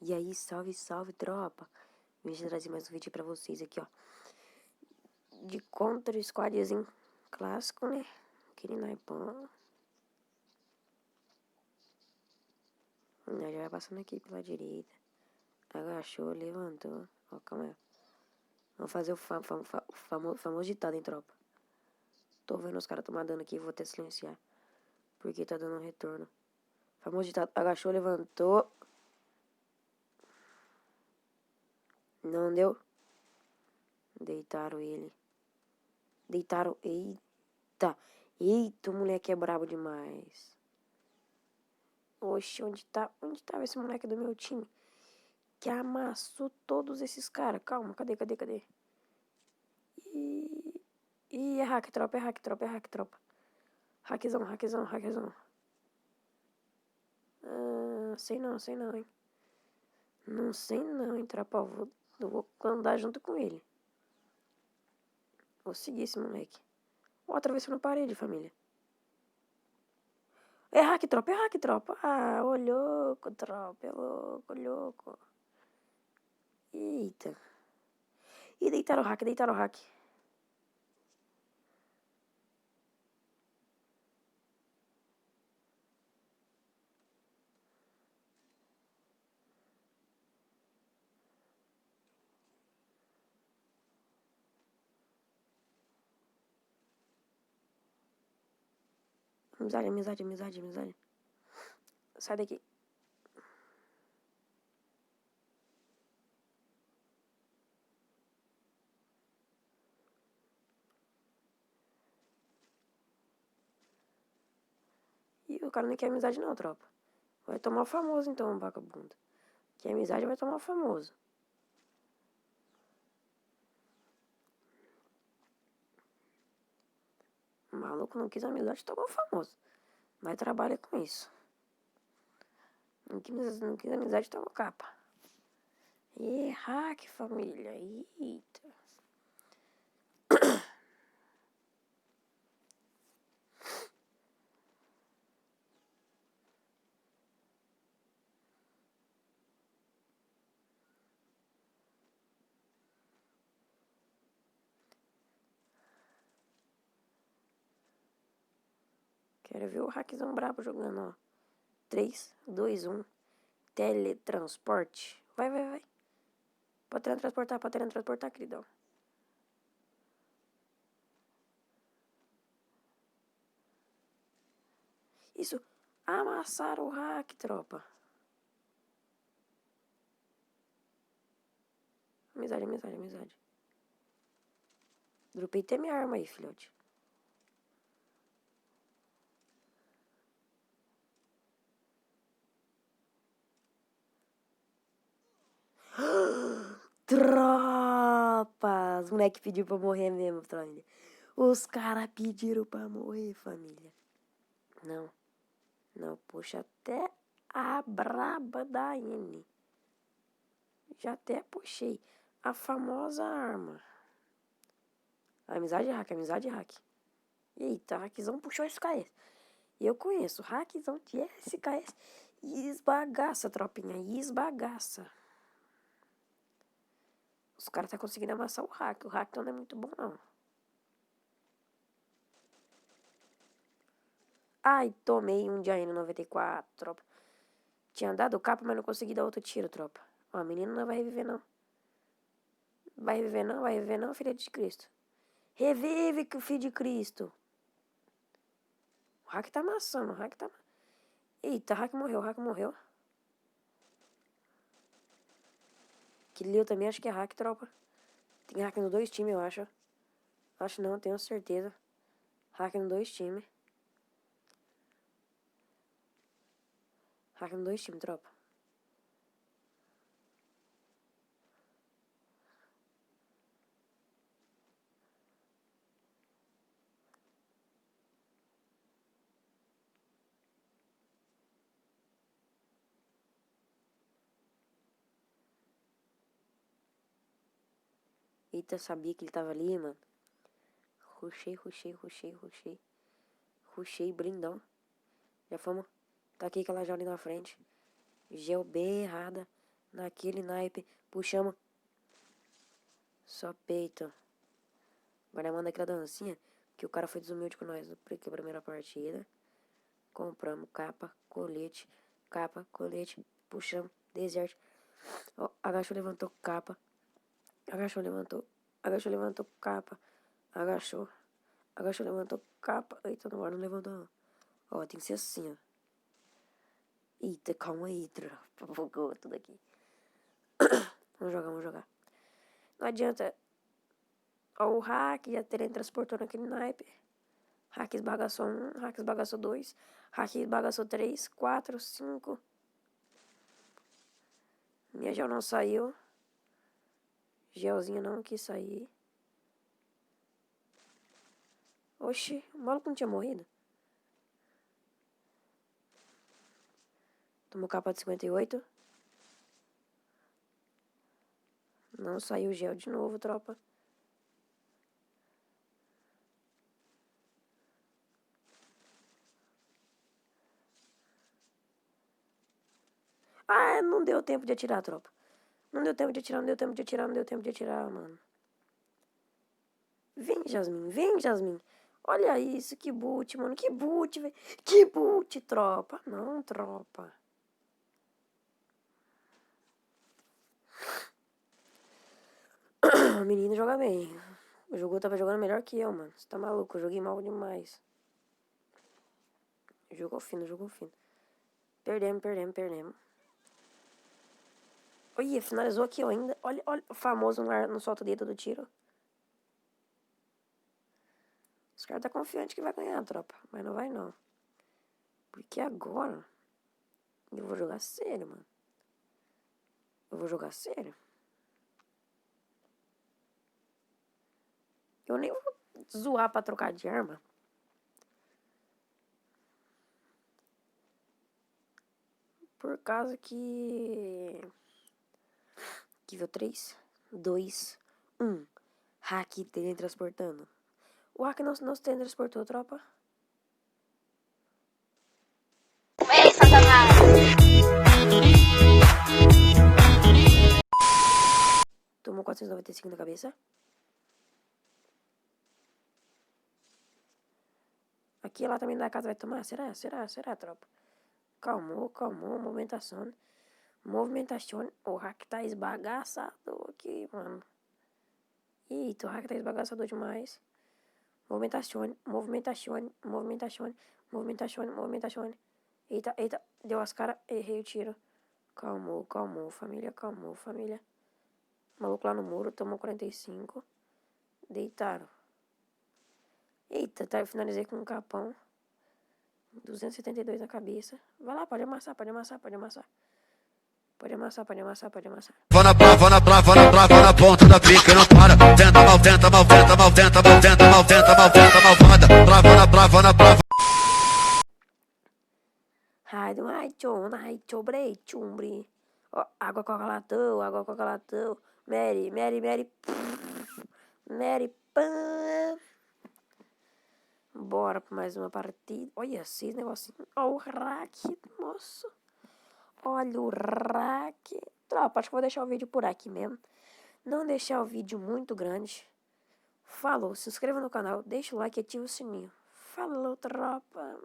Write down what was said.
E aí, salve, salve, tropa. Vim trazer mais um vídeo pra vocês aqui, ó. De Counter Squadzinho clássico, né? Aquele naipão. Já vai passando aqui pela direita. Agachou, levantou. Ó, calma aí. Vamos fazer o famoso ditado, hein, tropa. Tô vendo os caras tomar dano aqui, vou até silenciar. Porque tá dando um retorno. Famoso ditado. Agachou, levantou. Não deu. Deitaram ele. Deitaram. Eita. Eita, o moleque é brabo demais. Oxe, onde tava esse moleque do meu time? Que amassou todos esses caras. Calma, cadê? É hack, tropa. Hackzão. Sei não, hein. Não sei não, hein, tropa. Eu vou andar junto com ele. Vou seguir esse moleque. Ó, atravessando a parede, família. É hack, tropa. Ah, ô louco, tropa. É louco. Eita. E deitaram o hack. Amizade. Sai daqui. E o cara não quer amizade não, tropa. Vai tomar o famoso então, vagabundo. Que amizade vai tomar o famoso. O maluco não quis amizade, tomou o famoso. Mas trabalha com isso. Não quis amizade, tomou capa. E hack, família. Eita. Quero ver o hackzão brabo jogando, ó. 3, 2, 1. Teletransporte. Vai. Pode teletransportar, queridão. Isso. Amassaram o hack, tropa. Amizade. Dropei até minha arma aí, filhote. Tropa! Os moleque pediu pra morrer mesmo, família. Os caras pediram pra morrer, família. Não, puxa até a braba da N. Já até puxei a famosa arma. Amizade hack. Eita, hackzão puxou SKS. E eu conheço, hackzão de SKS. E esbagaça, tropinha, Os caras tá conseguindo amassar o hack. O hack não é muito bom, não. Ai, tomei um de AN-94, tropa. Tinha dado capa, mas não consegui dar outro tiro, tropa. Ó, a menina não vai reviver, não. Vai reviver, não, filha de Cristo. Revive, que o filho de Cristo. O hack tá amassando, Eita, hack morreu. Aquele eu também acho que é hack, tropa. Tem hack nos 2 times, eu acho. Acho não, tenho certeza. Hack nos 2 times. Tropa. Eita, sabia que ele tava ali, mano. Rushei, blindão. Já fomos. Tá aqui aquela já ali na frente. Gel bem errada. Naquele naipe. Puxamos. Só peito. Agora manda aquela dancinha. Que o cara foi desumilde com nós. Porque a primeira partida. Compramos capa, colete. Capa, colete. Puxamos. Desert. Ó, agachou, levantou capa. Agachou, levantou. Agachou, levantou capa. Agachou. Agachou, levantou capa. Eita, não levantou não. Ó, tem que ser assim, ó. Eita, calma aí, tropa. Bugou tudo aqui. Vamos jogar. Não adianta. Ó, o hack já teletransportou naquele naipe. Hack esbagaçou 1, hack esbagaçou 2, hack esbagaçou 3, 4, 5. Minha gel não saiu. Gelzinha não quis sair. Oxi, o maluco não tinha morrido? Tomou capa de 58. Não saiu gel de novo, tropa. Ah, não deu tempo de atirar, tropa. Não deu tempo de atirar, mano. Vem, Jasmine. Olha isso, que boot, mano. Que boot, velho. Que boot, tropa. Não, tropa. O menino joga bem. O jogo tava jogando melhor que eu, mano. Você tá maluco? Eu joguei mal demais. Jogou fino. Perdemos. Olha, finalizou aqui, ó, ainda. Olha, o famoso no solta dedo do tiro. Os caras tá confiante que vai ganhar, tropa. Mas não vai, não. Porque agora eu vou jogar sério, mano. Eu nem vou zoar pra trocar de arma. Por causa que... Nível 3, 2, 1. Hack teletransportando. O hack não se teletransportou, tropa. Ei, Satanás! Tomou 495 na cabeça. Aqui lá também da casa vai tomar? Será, tropa? Calmou. Movimentação. O hack tá esbagaçado aqui, mano. Eita, o hack tá esbagaçado demais. Movimentação. Eita, deu as caras, errei o tiro. Calmou, família. Maluco lá no muro, tomou 45. Deitaram. Eita, tá, eu finalizei com um capão. 272 na cabeça. Vai lá, pode amassar. Pode amassar. Vou na ponta da pica e não para. Tenta, malvada. Trava na prova. Ai, chumbre. Ó, água coca latão. Mary, pã. Bora pra mais uma partida. Olha esse negocinho. Ó o rack, moço. Olha o rack. Tropa, acho que vou deixar o vídeo por aqui mesmo. Não deixar o vídeo muito grande. Falou, se inscreva no canal, deixa o like e ativa o sininho. Falou, tropa.